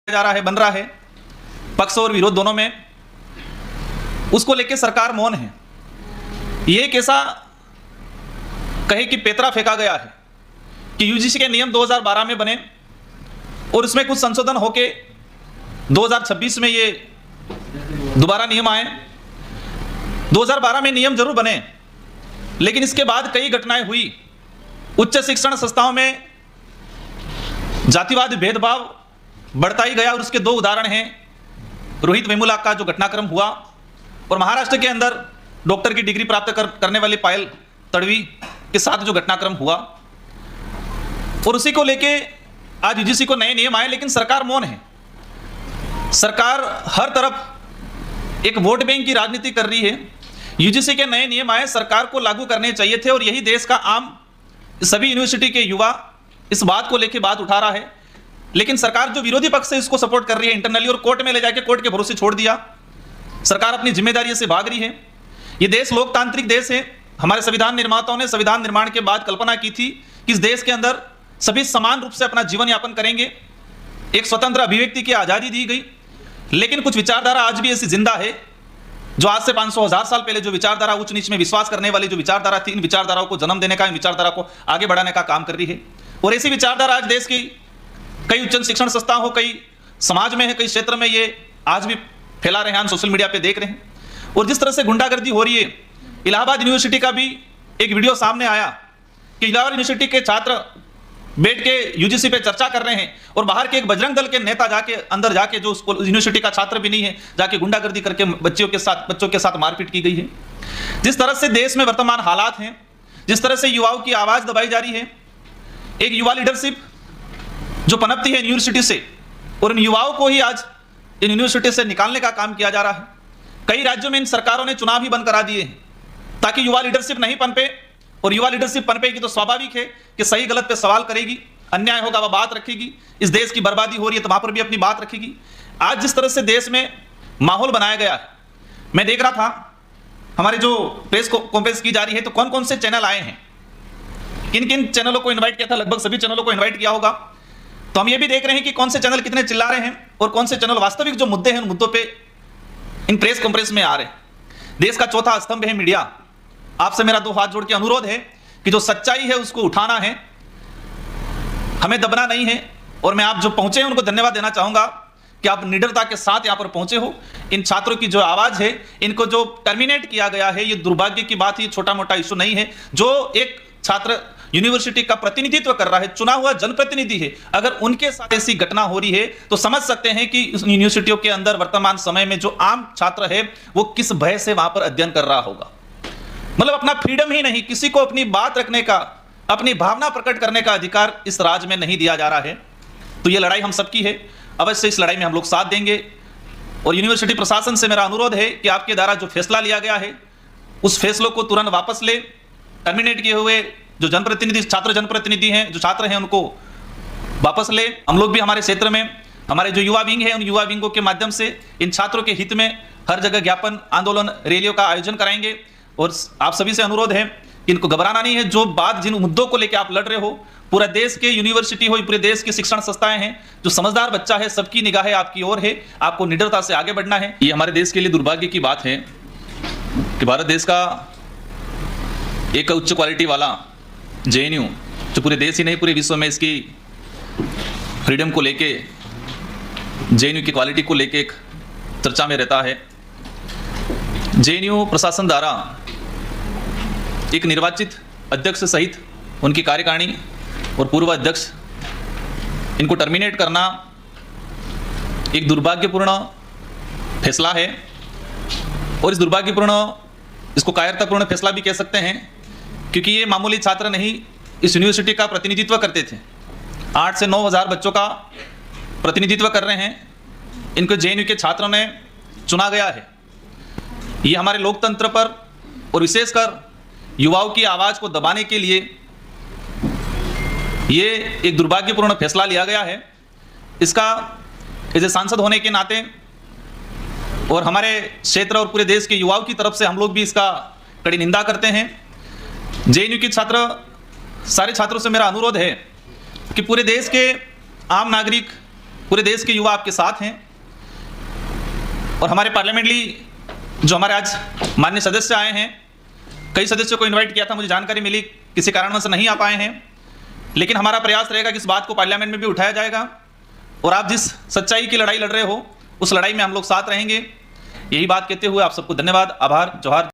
जा रहा है, बन रहा है, पक्ष और विरोध दोनों में, उसको लेके सरकार मौन है। ये एक ऐसा कहे कि पेतरा फेंका गया है कि यूजीसी के नियम 2012 में बने और उसमें कुछ संशोधन होके 2026 में ये दोबारा नियम आए। 2012 में नियम जरूर बने, लेकिन इसके बाद कई घटनाएं हुई। उच्च शिक्षण संस्थाओं में जातिवाद भेदभाव बढ़ता ही गया और उसके दो उदाहरण हैं। रोहित वेमुला का जो घटनाक्रम हुआ और महाराष्ट्र के अंदर डॉक्टर की डिग्री प्राप्त करने वाली पायल तड़वी के साथ जो घटनाक्रम हुआ, और उसी को लेके आज यूजीसी को नए नियम आए, लेकिन सरकार मौन है। सरकार हर तरफ एक वोट बैंक की राजनीति कर रही है। यूजीसी के नए नियम आए, सरकार को लागू करने चाहिए थे और यही देश का आम सभी यूनिवर्सिटी के युवा इस बात को लेके बात उठा रहा है, लेकिन सरकार जो विरोधी पक्ष से इसको सपोर्ट कर रही है इंटरनली और कोर्ट में ले जाके कोर्ट के भरोसे छोड़ दिया। सरकार अपनी जिम्मेदारी से भाग रही है। ये देश लोकतांत्रिक देश है। हमारे संविधान निर्माताओं ने संविधान निर्माण के बाद कल्पना की थी कि इस देश के अंदर सभी समान रूप से अपना जीवन यापन करेंगे, एक स्वतंत्र अभिव्यक्ति की आज़ादी दी गई। लेकिन कुछ विचारधारा आज भी ऐसी जिंदा है जो आज से 500,000 साल पहले जो विचारधारा उच्च नीच में विश्वास करने वाली जो विचारधारा थी, इन विचारधाराओं को जन्म देने का, इन विचारधारा को आगे बढ़ाने का काम कर रही है। और ऐसी विचारधारा आज देश की कई उच्च शिक्षण संस्था हो, कई समाज में है, कई क्षेत्र में ये आज भी फैला रहे हैं, हम सोशल मीडिया पे देख रहे हैं। और जिस तरह से गुंडागर्दी हो रही है, इलाहाबाद यूनिवर्सिटी का भी एक वीडियो सामने आया कि इलाहाबाद यूनिवर्सिटी के छात्र बैठ के यूजीसी पे चर्चा कर रहे हैं और बाहर के एक बजरंग दल के नेता जाके अंदर जाके, जो यूनिवर्सिटी का छात्र भी नहीं है, जाके गुंडागर्दी करके बच्चों के साथ मारपीट की गई है। जिस तरह से देश में वर्तमान हालात हैं, जिस तरह से युवाओं की आवाज दबाई जा रही है, एक युवा लीडरशिप जो पनपती है यूनिवर्सिटी से, और इन युवाओं को ही आज इन यूनिवर्सिटी से निकालने का काम किया जा रहा है। कई राज्यों में इन सरकारों ने चुनाव ही बंद करा दिए हैं ताकि युवा लीडरशिप नहीं पनपे, और युवा लीडरशिप पनपेगी तो स्वाभाविक है कि सही गलत पे सवाल करेगी, अन्याय होगा वह बात रखेगी, इस देश की बर्बादी हो रही है तो वहां पर भी अपनी बात रखेगी। आज जिस तरह से देश में माहौल बनाया गया है, मैं देख रहा था हमारे जो प्रेस कॉन्फ्रेंस की जा रही है तो कौन कौन से चैनल आए हैं, किन किन चैनलों को इन्वाइट किया था, लगभग सभी चैनलों को इन्वाइट किया होगा। तो हम ये भी देख रहे हैं कि कौन से चैनल कितने चिल्ला रहे हैं और कौन से चैनल वास्तविक जो मुद्दे हैं उन मुद्दों पे इन प्रेस कॉन्फ्रेंस में आ रहे हैं। देश का चौथा स्तंभ है मीडिया। आपसे मेरा दो हाथ जोड़ के अनुरोध है कि जो सच्चाई है उसको उठाना है, हमें दबना नहीं है। और मैं आप जो पहुंचे हैं उनको धन्यवाद देना चाहूंगा कि आप निडरता के साथ यहां पर पहुंचे हो। इन छात्रों की जो आवाज है, इनको जो टर्मिनेट किया गया है, ये दुर्भाग्य की बात है, छोटा मोटा इशू नहीं है। जो एक छात्र यूनिवर्सिटी का प्रतिनिधित्व कर रहा है, चुना हुआ जनप्रतिनिधि है, अगर उनके साथ ऐसी घटना हो रही है तो समझ सकते हैं कि यूनिवर्सिटियों के अंदर वर्तमान समय में जो आम छात्र है वो किस भय से वहां पर अध्ययन कर रहा होगा। मतलब अपना फ्रीडम ही नहीं, किसी को अपनी बात रखने का, अपनी भावना प्रकट करने का अधिकार इस राज्य में नहीं दिया जा रहा है। तो ये लड़ाई हम सबकी है, अवश्य इस लड़ाई में हम लोग साथ देंगे। और यूनिवर्सिटी प्रशासन से मेरा अनुरोध है कि आपके द्वारा जो फैसला लिया गया है उस फैसलों को तुरंत वापस ले। टर्मिनेट किए हुए जो जनप्रतिनिधि, छात्र जनप्रतिनिधि हैं, जो छात्र हैं, उनको वापस ले। हम लोग भी हमारे क्षेत्र में हमारे जो युवा विंग है, उन युवा विंगों के माध्यम से इन छात्रों के हित में हर जगह ज्ञापन, आंदोलन, रैलियों का आयोजन कराएंगे। और आप सभी से अनुरोध है कि इनको घबराना नहीं है। जो बात, जिन मुद्दों को लेकर आप लड़ रहे हो, पूरा देश के यूनिवर्सिटी हो, पूरे देश की शिक्षण संस्थाएं हैं, जो समझदार बच्चा है, सबकी निगाहें आपकी ओर है। आपको निडरता से आगे बढ़ना है। ये हमारे देश के लिए दुर्भाग्य की बात है कि भारत देश का एक उच्च क्वालिटी वाला जेएनयू, जो पूरे देश ही नहीं पूरे विश्व में इसकी फ्रीडम को लेके, जेएनयू की क्वालिटी को लेके एक चर्चा में रहता है। जेएनयू प्रशासन द्वारा एक निर्वाचित अध्यक्ष सहित उनकी कार्यकारिणी और पूर्व अध्यक्ष, इनको टर्मिनेट करना एक दुर्भाग्यपूर्ण फैसला है। और इस दुर्भाग्यपूर्ण, इसको कायरतापूर्ण फैसला भी कह सकते हैं, क्योंकि ये मामूली छात्र नहीं इस यूनिवर्सिटी का प्रतिनिधित्व करते थे। 8 से 9 हज़ार बच्चों का प्रतिनिधित्व कर रहे हैं। इनको जेएनयू के छात्रों ने चुना गया है। ये हमारे लोकतंत्र पर और विशेषकर युवाओं की आवाज़ को दबाने के लिए ये एक दुर्भाग्यपूर्ण फैसला लिया गया है। इसका एज ए सांसद होने के नाते और हमारे क्षेत्र और पूरे देश के युवाओं की तरफ से हम लोग भी इसका कड़ी निंदा करते हैं। जेएनयू के छात्र, सारे छात्रों से मेरा अनुरोध है कि पूरे देश के आम नागरिक पूरे देश के युवा आपके साथ हैं और हमारे पार्लियामेंट्री जो हमारे आज माननीय सदस्य आए हैं, कई सदस्यों को इनवाइट किया था, मुझे जानकारी मिली किसी कारणवश नहीं आ पाए हैं, लेकिन हमारा प्रयास रहेगा कि इस बात को पार्लियामेंट में भी उठाया जाएगा और आप जिस सच्चाई की लड़ाई लड़ रहे हो उस लड़ाई में हम लोग साथ रहेंगे। यही बात कहते हुए आप सबको धन्यवाद, आभार, जोहार।